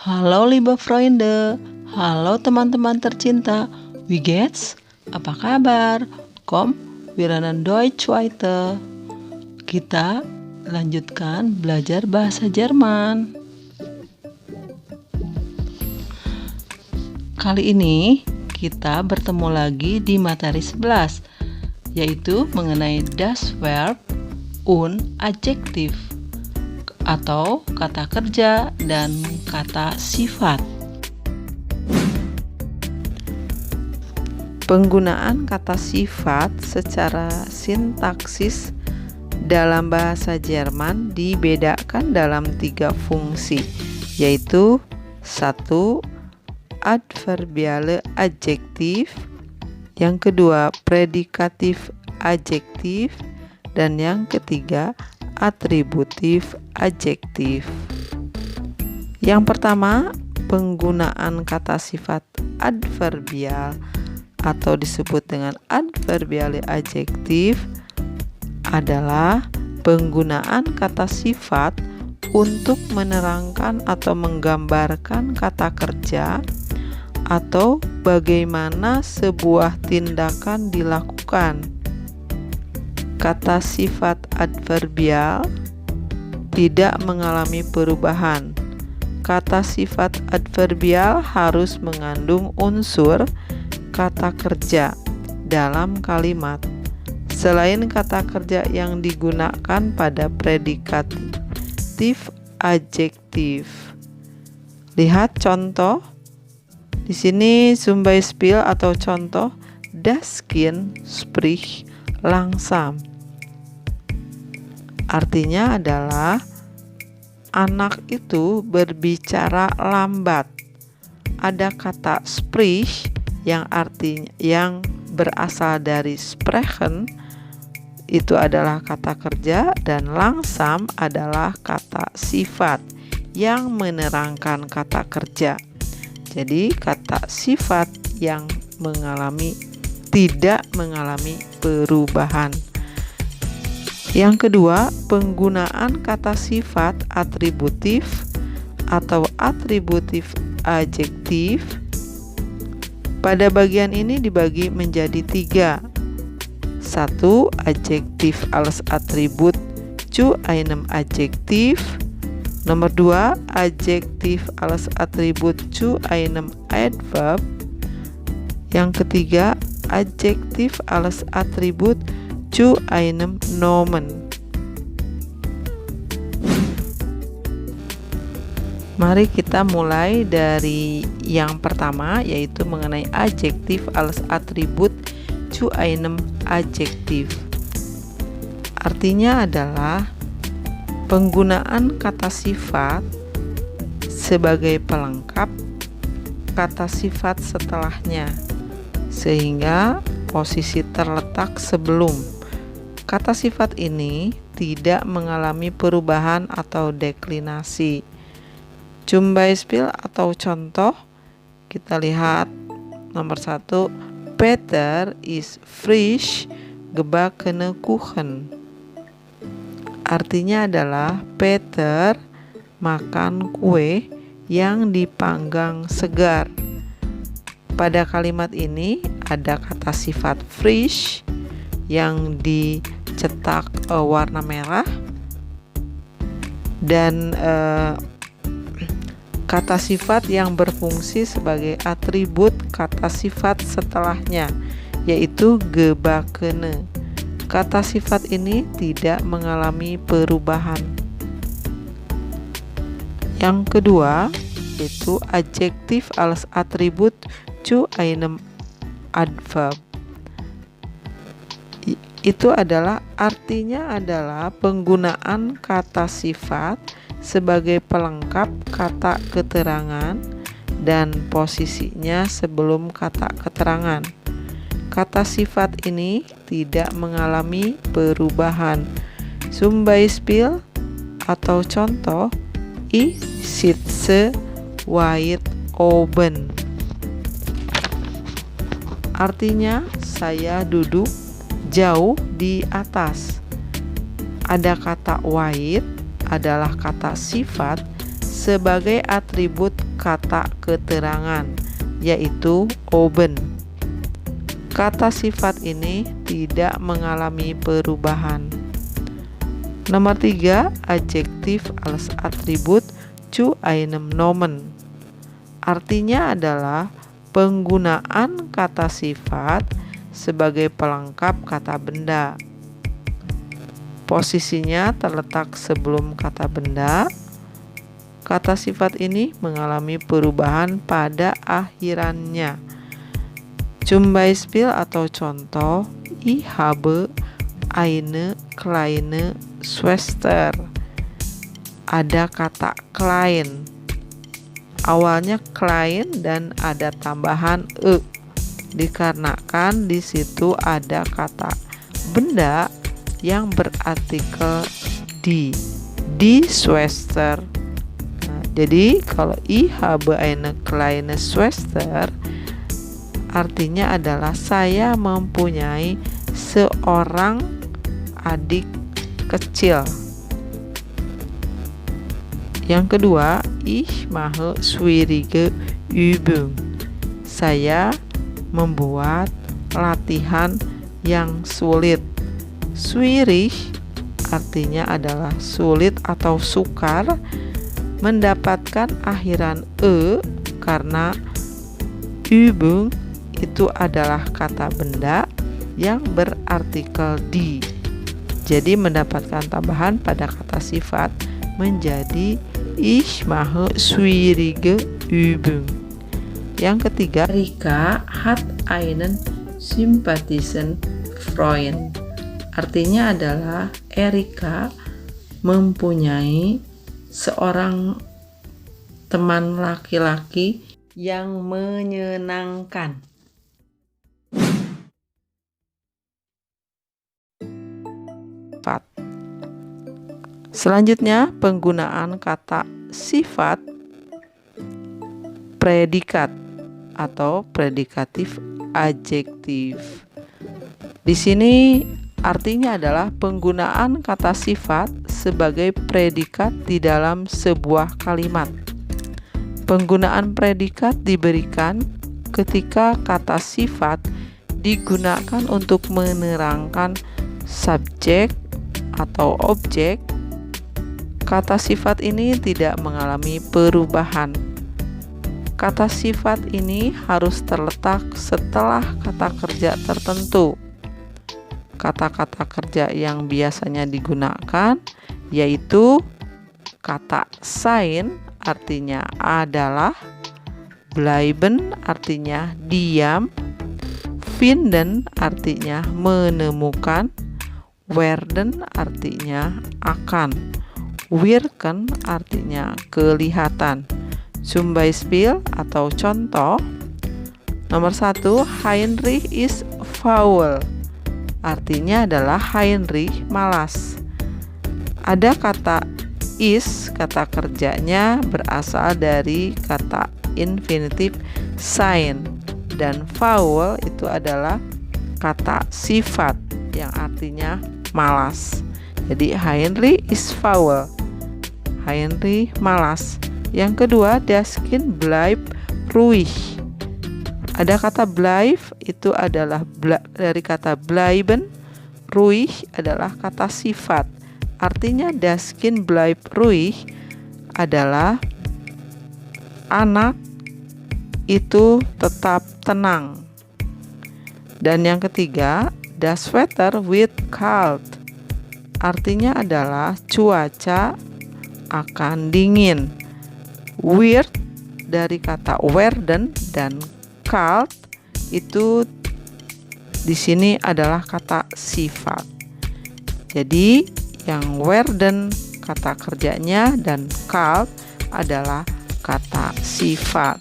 Halo liebe Freunde, halo teman-teman tercinta. Wie geht's? Apa kabar? Komm, wir lernen Deutsch weiter. Kita lanjutkan belajar bahasa Jerman. Kali ini kita bertemu lagi di materi 11, yaitu mengenai das Verb und Adjektiv, atau kata kerja dan kata sifat. Penggunaan kata sifat secara sintaksis dalam bahasa Jerman dibedakan dalam 3 fungsi, yaitu 1. Adverbiale adjektif, yang kedua predikatif adjektif, dan yang ketiga atributif adjektif. Yang pertama, penggunaan kata sifat adverbial atau disebut dengan adverbiale adjektif adalah penggunaan kata sifat untuk menerangkan atau menggambarkan kata kerja atau bagaimana sebuah tindakan dilakukan. Kata sifat adverbial tidak mengalami perubahan. Kata sifat adverbial harus mengandung unsur kata kerja dalam kalimat, selain kata kerja yang digunakan pada predikatif adjektif. Lihat contoh. Di sini zum Beispiel atau contoh, das Kind spricht langsam. Artinya adalah anak itu berbicara lambat. Ada kata sprich yang artinya yang berasal dari sprechen, itu adalah kata kerja, dan langsam adalah kata sifat yang menerangkan kata kerja. Jadi kata sifat yang tidak mengalami perubahan. Yang kedua, penggunaan kata sifat atributif atau atributif adjektif. Pada bagian ini dibagi menjadi 3. 1. Adjektif als Attribut zu einem Adjektiv. Nomor 2. Adjektif als Attribut zu einem Adverb. Yang ketiga, adjektif als Attribut zu einem Nomen. Mari kita mulai dari yang pertama, yaitu mengenai adjektif als Attribut zu einem Adjektiv. Artinya adalah penggunaan kata sifat sebagai pelengkap kata sifat setelahnya, sehingga posisi terletak sebelum. Kata sifat ini tidak mengalami perubahan atau deklinasi. Zum Beispiel atau contoh, kita lihat nomor 1, Peter is frisch gebackene Kuchen. Artinya adalah Peter makan kue yang dipanggang segar. Pada kalimat ini ada kata sifat frisch yang dicetak warna merah, dan kata sifat yang berfungsi sebagai atribut kata sifat setelahnya, yaitu gebackene. Kata sifat ini tidak mengalami perubahan. Yang kedua, yaitu adjektif als Attribut zu einem Adverb. Itu adalah artinya adalah penggunaan kata sifat sebagai pelengkap kata keterangan dan posisinya sebelum kata keterangan. Kata sifat ini tidak mengalami perubahan. Zum Beispiel atau contoh, ich sitze weit oben. Artinya saya duduk jauh di atas. Ada kata weit adalah kata sifat sebagai atribut kata keterangan, yaitu oben. Kata sifat ini tidak mengalami perubahan. Nomor 3, adjektif als atribut zu einem Nomen. Artinya adalah penggunaan kata sifat sebagai pelengkap kata benda. Posisinya terletak sebelum kata benda. Kata sifat ini mengalami perubahan pada akhirannya. Zum Beispiel atau contoh, ich habe eine kleine Schwester. Ada kata klein. Awalnya klein dan ada tambahan e. Dikarenakan di situ ada kata benda yang berartikel di Schwester. Jadi kalau ich habe eine kleine Schwester artinya adalah saya mempunyai seorang adik kecil. Yang kedua, ich mache schwierige Übung. Saya membuat latihan yang sulit. Schwierig artinya adalah sulit atau sukar, mendapatkan akhiran e karena Übung itu adalah kata benda yang berartikel di. Jadi mendapatkan tambahan pada kata sifat menjadi ich mache schwierige Übung. Yang ketiga, Rika hat einen sympathischen Freund. Artinya adalah Erika mempunyai seorang teman laki-laki yang menyenangkan. Selanjutnya, penggunaan kata sifat predikat atau predikatif adjektif. Di sini artinya adalah penggunaan kata sifat sebagai predikat di dalam sebuah kalimat. Penggunaan predikat diberikan ketika kata sifat digunakan untuk menerangkan subjek atau objek. Kata sifat ini tidak mengalami perubahan. Kata sifat ini harus terletak setelah kata kerja tertentu. Kata-kata kerja yang biasanya digunakan yaitu kata sein artinya adalah, bleiben artinya diam, finden artinya menemukan, werden artinya akan, wirken artinya kelihatan. Zum Beispiel atau contoh, nomor 1, Heinrich is faul. Artinya adalah Heinrich malas. Ada kata is, kata kerjanya berasal dari kata infinitif sein, dan faul itu adalah kata sifat yang artinya malas. Jadi Heinrich is faul, Heinrich malas. Yang kedua, das Kind bleibt ruhig. Ada kata bleib itu adalah dari kata bleiben, ruhig adalah kata sifat. Artinya das Kind bleibt ruhig adalah anak itu tetap tenang. Dan yang ketiga, das Wetter wird kalt. Artinya adalah cuaca akan dingin. Wird dari kata werden dan kalt itu di sini adalah kata sifat. Jadi yang werden kata kerjanya dan kalt adalah kata sifat.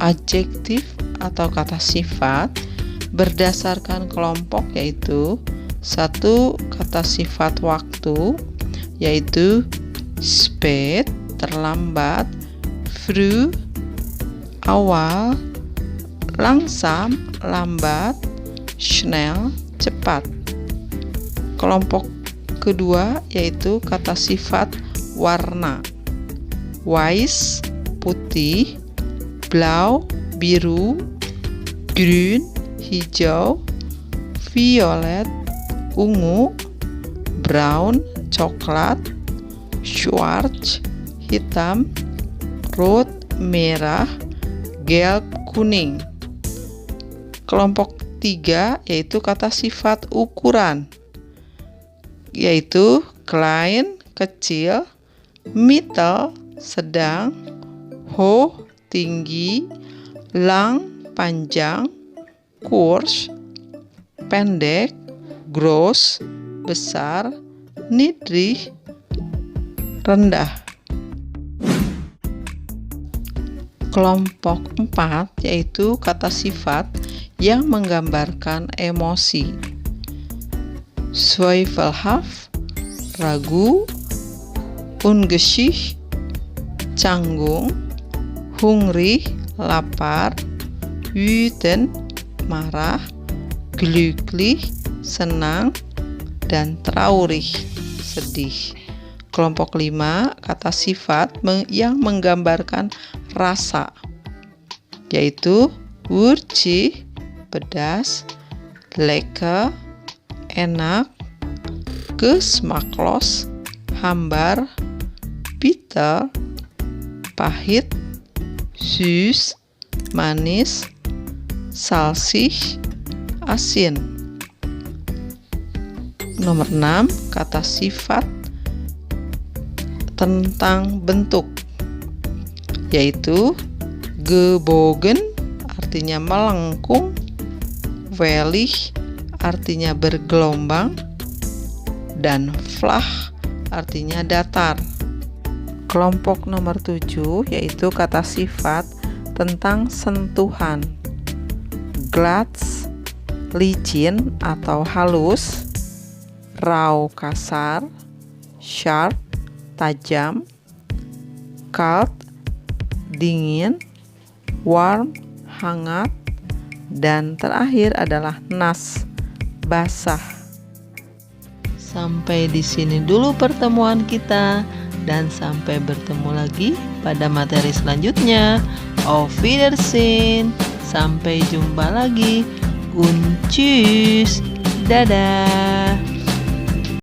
Adjektif atau kata sifat berdasarkan kelompok yaitu 1. Kata sifat waktu yaitu spät terlambat, früh awal, langsam lambat, schnell, cepat. Kelompok kedua yaitu kata sifat warna. Weiß, putih, blau, biru, grün, hijau, violet, ungu, brown, coklat, schwarz, hitam, rot, merah, gelb, kuning. Kelompok 3 yaitu kata sifat ukuran, yaitu klein, kecil, mittel, sedang, hoch, tinggi, lang, panjang, kurz, pendek, groß, besar, niedrig, rendah. Kelompok 4 yaitu kata sifat yang menggambarkan emosi. Zweifelhaft, ragu, ungeschickt, canggung, hungrig, lapar, wütend, marah, glücklich, senang, dan traurig, sedih. Kelompok 5 kata sifat yang menggambarkan rasa, yaitu würzig, pedas, lecker, enak, geschmacklos, hambar, bitter, pahit, süß, manis, salzig, asin. Nomor 6 kata sifat tentang bentuk, yaitu gebogen artinya melengkung, wellig artinya bergelombang, dan flach artinya datar. Kelompok nomor 7 yaitu kata sifat tentang sentuhan. Glatt, licin atau halus, rau kasar, sharp tajam, kalt dingin, warm hangat, dan terakhir adalah nass basah. Sampai di sini dulu pertemuan kita, dan sampai bertemu lagi pada materi selanjutnya. Auf Wiedersehen, sampai jumpa lagi. Und tschüss, dadah.